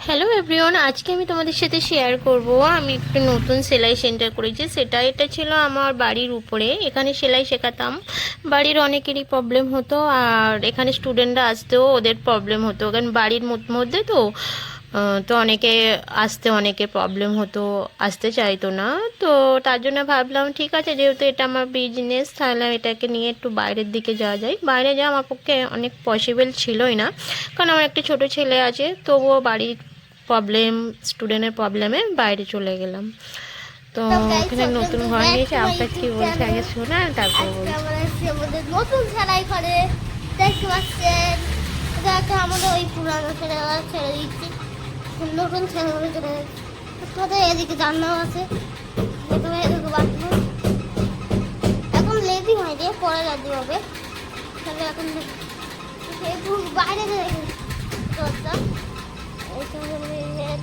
Hello everyone, আজকে আমি তোমাদের সাথে শেয়ার করব আমি একটা নতুন সেলাই সেন্টার করেছি। এটা ছিল আমার বাড়ির উপরে। এখানে সেলাই শেখাতাম। বাড়ির অনেকেরই প্রবলেম হতো, আর এখানে স্টুডেন্টরা আসতেও ওদের প্রবলেম হতো, কারণ বাড়ির মধ্যে তো অনেকে আসতে অনেকের প্রবলেম হতো, আসতে চাইতো না। তো তার জন্য ভাবলাম ঠিক আছে, যেহেতু এটা আমার বিজনেস, তাহলে এটাকে নিয়ে একটু বাইরের দিকে যাওয়া যায়। বাইরে যাওয়া আমার পক্ষে অনেক পসিবল ছিলই না, কারণ আমার একটা ছোট ছেলে আছে। তবুও বাড়ির প্রবলেম, স্টুডেন্টের প্রবলেমে বাইরে চলে গেলাম। তো তো গাইস, এখানে ওয়েলকাম নতুন টু ঘর ব্যাক নিয়েছে। টু মাই আপনার কি ইউটিউব বলছে আগে চ্যানেল। শোনা, তারপর আজকে বলছি। আমরা এসেছি আমাদের নতুন সেলাই ঘরে। দেখতে পাচ্ছেন, এটা আমাদের ওই পুরানো সেলাই ঘর ছেড়ে দিচ্ছি, নতুন সেলাই ঘরে চলে যাচ্ছি। তোমাদের এদিকে জান্নাও আছে, এখানে এদিকে বাথরুম। এখন লেডি হয়নি, পরে লেডি হবে। তাহলে এখন একটু বাইরে দেখি দরজা।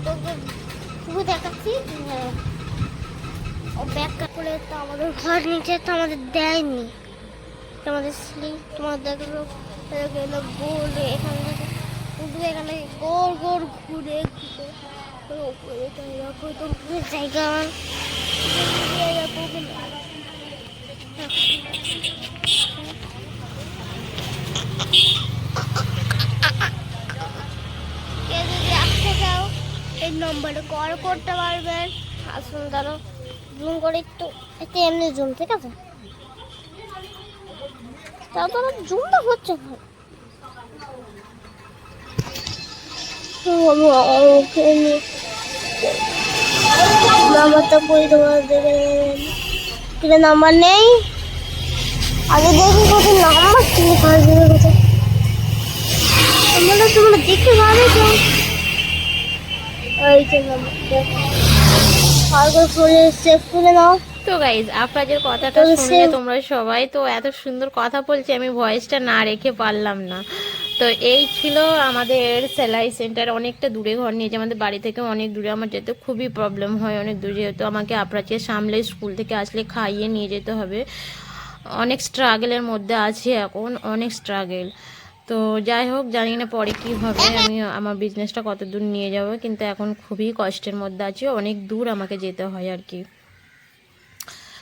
তোকে শুধু দেখাচ্ছি। ও ব্যাক করে তো আমাদের ঘর নিচে তো আমাদের দেয়নি, তো আমাদের স্লিপ তোমার দেখলো গেলো গোল এখান থেকে শুধু এখানে গোল গোল ঘুরে ঘুরে উপরে তো এরকম তো জায়গা কে যদি আসতে চাও এই নম্বরে কল করতে পারবেন। আসুন ধরো জুম করে একটু, একটু এমনি জুম, ঠিক আছে? তারপরে জুমটা হচ্ছে না। নাম্বারটা কই তোমার দেবে? কিন্তু নাম্বার নেই। আগে দেখি কোথায় নাম্বার ছিল, কাজ দেবে কোথায়? আমরা তোমরা দেখতে পাবে তো এই যে নাম্বার আগে করে সেভ করে নাও। তো গাইজ, আপনাদের কথাটা তবে শুনলে সেভ তোমরা সবাই তো এত সুন্দর কথা বলছে, আমি ভয়েসটা না রেখে পারলাম না। তো এই ছিল আমাদের সেলাই সেন্টার। অনেকটা দূরে ঘর নিয়েছে, আমাদের বাড়ি থেকে অনেক দূরে। আমার যেতে খুবই প্রবলেম হয়, অনেক দূরে, যেহেতু আমাকে আপনাকে সামলে স্কুল থেকে আসলে খাইয়ে নিয়ে যেতে হবে। অনেক স্ট্রাগলের মধ্যে আছি এখন, অনেক স্ট্রাগল। তো যাই হোক, জানি না পরে কীভাবে আমি আমার বিজনেসটা কত দূর নিয়ে যাব, কিন্তু এখন খুবই কষ্টের মধ্যে আছি, অনেক দূর আমাকে যেতে হয় আর কি।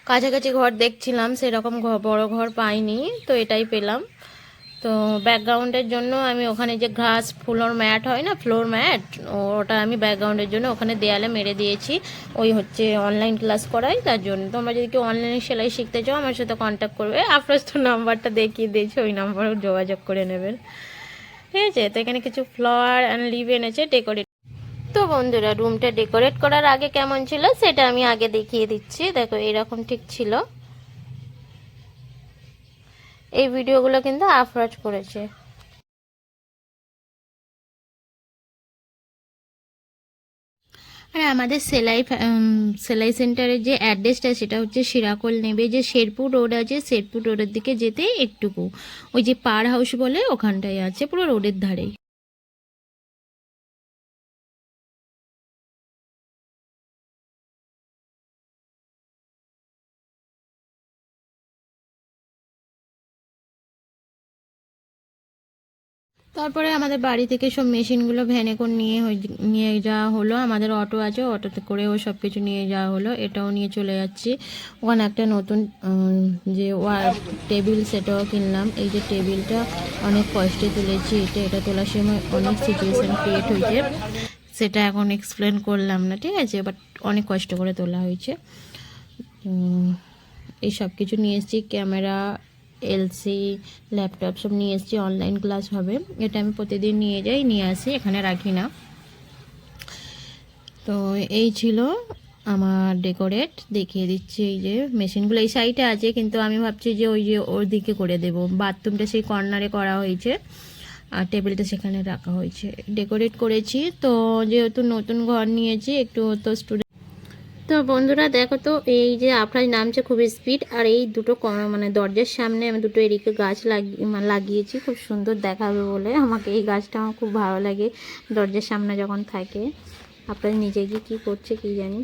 কাছাকাছি ঘর দেখছিলাম, সেরকম বড় ঘর পাইনি, তো এটাই পেলাম। তো ব্যাকগ্রাউন্ডের জন্য আমি ওখানে যে ঘাস ফ্লোর ম্যাট হয় না, ফ্লোর ম্যাট, ওটা আমি ব্যাকগ্রাউন্ডের জন্য ওখানে দেয়ালে মেরে দিয়েছি। ওই হচ্ছে অনলাইন ক্লাস করাই, তার জন্য তোমরা যদি কেউ অনলাইনে সেলাই শিখতে চাও আমার সাথে কন্ট্যাক্ট করবে। আফরোজ তো নাম্বারটা দেখিয়ে দিয়েছে, ওই নাম্বারেও যোগাযোগ করে নেবেন। ঠিক আছে? তো এখানে কিছু ফ্লাওয়ার অ্যান্ড লিভ এনেছে ডেকোরেট। তো বন্ধুরা, রুমটা ডেকোরেট করার আগে কেমন ছিল সেটা আমি আগে দেখিয়ে দিচ্ছি। দেখো, এরকম ঠিক ছিল। এই ভিডিওগুলো কিন্তু আফরাজ করেছে। আর আমাদের সেলাই সেন্টারের যে অ্যাড্রেসটা, সেটা হচ্ছে শিরাকোল নেবে যে শেরপুর রোড আছে, শেরপুর রোডের দিকে যেতে একটুকু ওই যে পার হাউস বলে ওখানটায় আছে, পুরো রোডের ধারেই। তারপরে আমাদের বাড়ি থেকে সব মেশিনগুলো ভ্যানে করে নিয়ে যাওয়া হলো। আমাদের অটো আছে, অটোতে করেও সব কিছু নিয়ে যাওয়া হলো। এটাও নিয়ে চলে যাচ্ছি। ওখানে একটা নতুন যে টেবিল, সেটাও কিনলাম। এই যে টেবিলটা অনেক কষ্টে তুলেছি, এটা তোলার সময় অনেক সিচুয়েশান ক্রিয়েট হয়েছে, সেটা এখন এক্সপ্লেন করলাম না, ঠিক আছে? বাট অনেক কষ্ট করে তোলা হয়েছে। এই সব কিছু নিয়ে এসেছি, ক্যামেরা, এলসি, ল্যাপটপ সব নিয়ে এসেছি। অনলাইন ক্লাস হবে, এটা আমি প্রতিদিন নিয়ে যাই, নিয়ে আসি, এখানে রাখি না। তো এই ছিল আমার ডেকোরেট, দেখিয়ে দিচ্ছি। এই যে মেশিনগুলো এই সাইডে আছে, কিন্তু আমি ভাবছি যে ওই যে ওর দিকে করে দেব। বাথরুমটা সেই কর্নারে করা হয়েছে, আর টেবিলটা সেখানে রাখা হয়েছে। ডেকোরেট করেছি। তো যেহেতু নতুন ঘর নিয়েছি, একটু তো স্টুডেন্ট। তো বন্ধুরা দেখো, তো এই যে আপনার নামছে খুবই স্পিড, আর এই দুটো মানে দরজার সামনে আমি দুটো এদিকে গাছ লাগিয়েছি, খুব সুন্দর দেখাবে বলে। আমাকে এই গাছটা আমার খুব ভালো লাগে দরজার সামনে যখন থাকে। আপনার নিজে গিয়ে কী করছে কি জানি।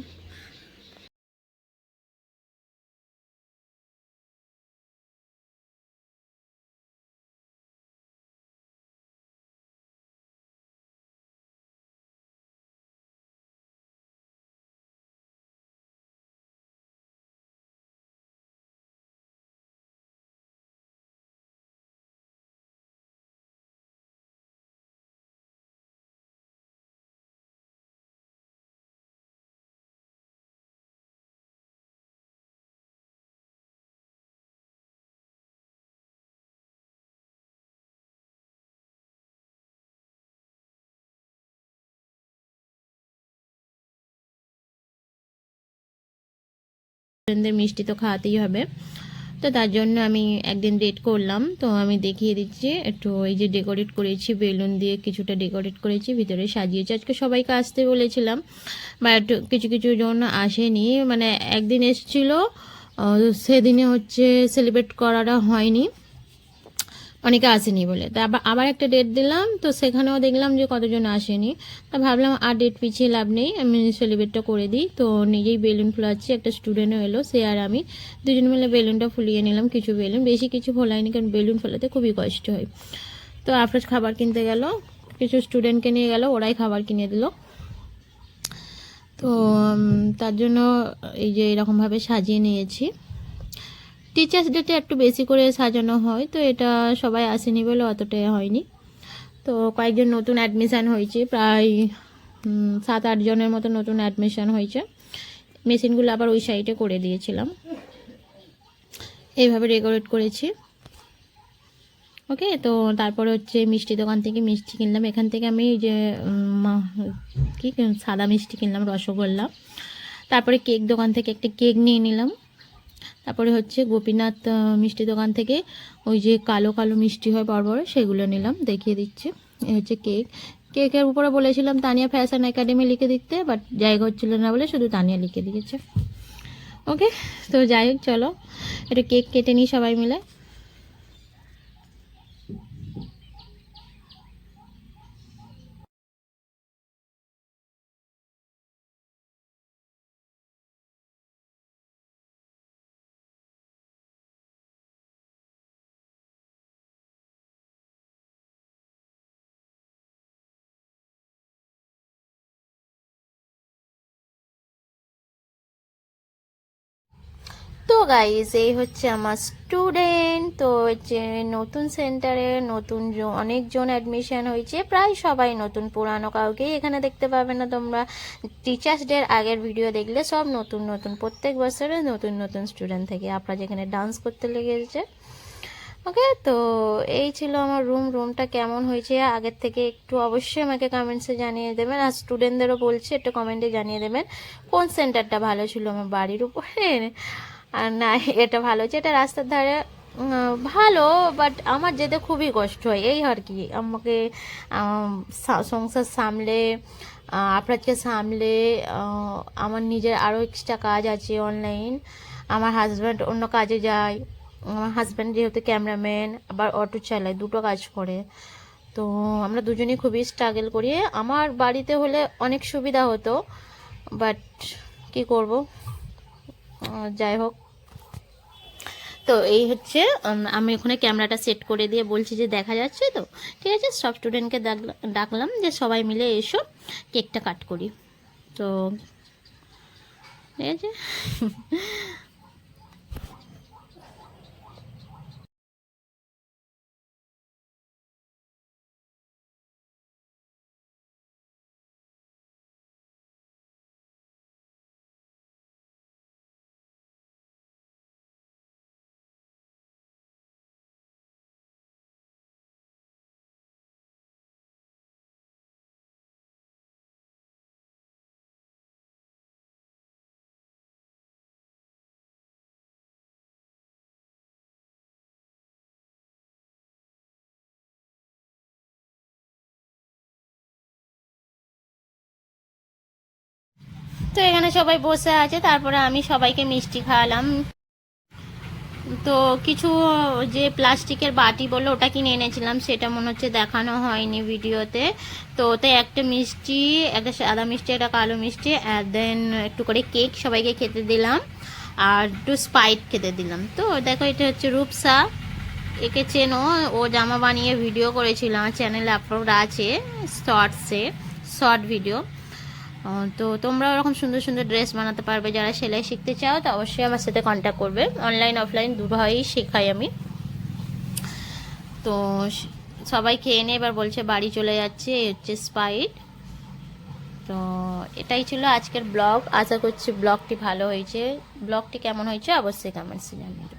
স্টুডেন্টদের মিষ্টি তো খাওয়াতেই হবে, তো তার জন্য আমি একদিন ডেট করলাম। তো আমি দেখিয়ে দিচ্ছি একটু, এই যে ডেকোরেট করেছি বেলুন দিয়ে, কিছুটা ডেকোরেট করেছি, ভিতরে সাজিয়েছি। আজকে সবাইকে আসতে বলেছিলাম, বাট কিছু কিছু জন আসেনি, মানে একদিন এসেছিলো, সেদিনে হচ্ছে সেলিব্রেট করাটা হয়নি, অনেকে আসেনি বলে। তা আবার একটা ডেট দিলাম, তো সেখানেও দেখলাম যে কতজন আসেনি। তা ভাবলাম আর ডেট পিছিয়ে লাভ নেই, আমি সেলিব্রেটটা করে দিই। তো নিজেই বেলুন ফুলাচ্ছি, একটা স্টুডেন্টও এলো, সে আর আমি দুজন মিলে বেলুনটা ফুলিয়ে নিলাম। কিছু বেলুন, বেশি কিছু ফোলাইনি, কারণ বেলুন ফোলাতে খুবই কষ্ট হয়। তো আফরোজ খাবার কিনতে গেল, কিছু স্টুডেন্টকে নিয়ে গেল, ওরাই খাবার কিনে দিল। তো তার জন্য এই যে এরকমভাবে সাজিয়ে নিয়েছি। টিচার্স ডেতে একটু বেশি করে সাজানো হয়, তো এটা সবাই আসেনি বলে অতটা হয়নি। তো কয়েকজন নতুন অ্যাডমিশান হয়েছে, প্রায় 7-8 জনের মতো নতুন অ্যাডমিশান হয়েছে। মেশিনগুলো আবার ওই সাইডে করে দিয়েছিলাম, এইভাবে ডেকোরেট করেছি। ওকে, তো তারপরে হচ্ছে মিষ্টি দোকান থেকে মিষ্টি কিনলাম। এখান থেকে আমি যে কি সাদা মিষ্টি কিনলাম, রসগোল্লা। তারপরে কেক দোকান থেকে একটা কেক নিয়ে নিলাম। তারপরে হচ্ছে গোপীনাথ মিষ্টি দোকান থেকে ওই যে কালো কালো মিষ্টি হয় বড় বড়, সেগুলো নিলাম, দেখিয়ে দিচ্ছে। এ হচ্ছে কেক। কেকের উপরে বলেছিলাম তানিয়া ফ্যাশন একাডেমি লিখে দিতে, বাট জায়গা হচ্ছিল না বলে শুধু তানিয়া লিখে দিয়েছে। ওকে, তো যাই হোক, চলো একটু কেক কেটে নিই সবাই মিলে। তো গাইজ, এই হচ্ছে আমার স্টুডেন্ট। তো যে নতুন সেন্টারে নতুন অনেকজন অ্যাডমিশন হয়েছে, প্রায় সবাই নতুন, পুরানো কাউকেই এখানে দেখতে পাবে না তোমরা। টিচার্স ডের আগের ভিডিও দেখলে সব নতুন নতুন, প্রত্যেক বছরে নতুন নতুন স্টুডেন্ট থেকে আপনারা যেখানে ডান্স করতে লেগেছে। ওকে, তো এই ছিল আমার রুমটা কেমন হয়েছে আগের থেকে একটু অবশ্যই আমাকে কমেন্টসে জানিয়ে দেবেন। আর স্টুডেন্টদেরও বলছি একটু কমেন্টে জানিয়ে দেবেন কোন সেন্টারটা ভালো ছিল, আমার বাড়ির উপরে আর না এটা ভালো হচ্ছে, এটা রাস্তার ধারে ভালো, বাট আমার যেতে খুবই কষ্ট হয়, এই আর কি। আমাকে সংসার সামলে, আপনাকে সামলে, আমার নিজের আরও এক্সট্রা কাজ আছে অনলাইন। আমার হাজব্যান্ড অন্য কাজে যায়, আমার হাজব্যান্ড যেহেতু ক্যামেরাম্যান, আবার অটো চালায়, দুটো কাজ করে। তো আমরা দুজনেই খুবই স্ট্রাগল করি। আমার বাড়িতে হলে অনেক সুবিধা হতো, বাট কি করব, যাই হোক। তো এই হচ্ছে, আমি ওখানে ক্যামেরাটা সেট করে দিয়ে বলছি যে দেখা যাচ্ছে তো, ঠিক আছে। সব স্টুডেন্টকে ডাকলাম যে সবাই মিলে এসো কেকটা কাট করি। তো ঠিক আছে। তো এখানে সবাই বসে আছে, তারপরে আমি সবাইকে মিষ্টি খাওয়ালাম। তো কিছু যে প্লাস্টিকের বাটি বললো ওটা কিনে এনেছিলাম, সেটা মনে হচ্ছে দেখানো হয়নি ভিডিওতে। তো ওতে একটা মিষ্টি, একটা সাদা মিষ্টি, একটা কালো মিষ্টি, আর দেন একটু করে কেক সবাইকে খেতে দিলাম, আর একটু স্পাইট খেতে দিলাম। তো দেখো, এটা হচ্ছে রূপসা, একে চেনো, ও জামা বানিয়ে ভিডিও করেছিল, আমার চ্যানেলে আপলোড আছে শর্ট ভিডিও। তো তোমরা ওরকম সুন্দর সুন্দর ড্রেস বানাতে পারবে, যারা সেলাই শিখতে চাও তো অবশ্যই আমার সাথে কন্ট্যাক্ট করবে। অনলাইন অফলাইন দুটোই শেখাই আমি। তো সবাই খেয়ে নিয়ে এবার বলছে বাড়ি চলে যাচ্ছে, এই হচ্ছে স্পাইট। তো এটাই ছিল আজকের ব্লগ, আশা করছি ব্লগটি ভালো হয়েছে। ব্লগটি কেমন হয়েছে অবশ্যই কমেন্টসে জানিয়ে।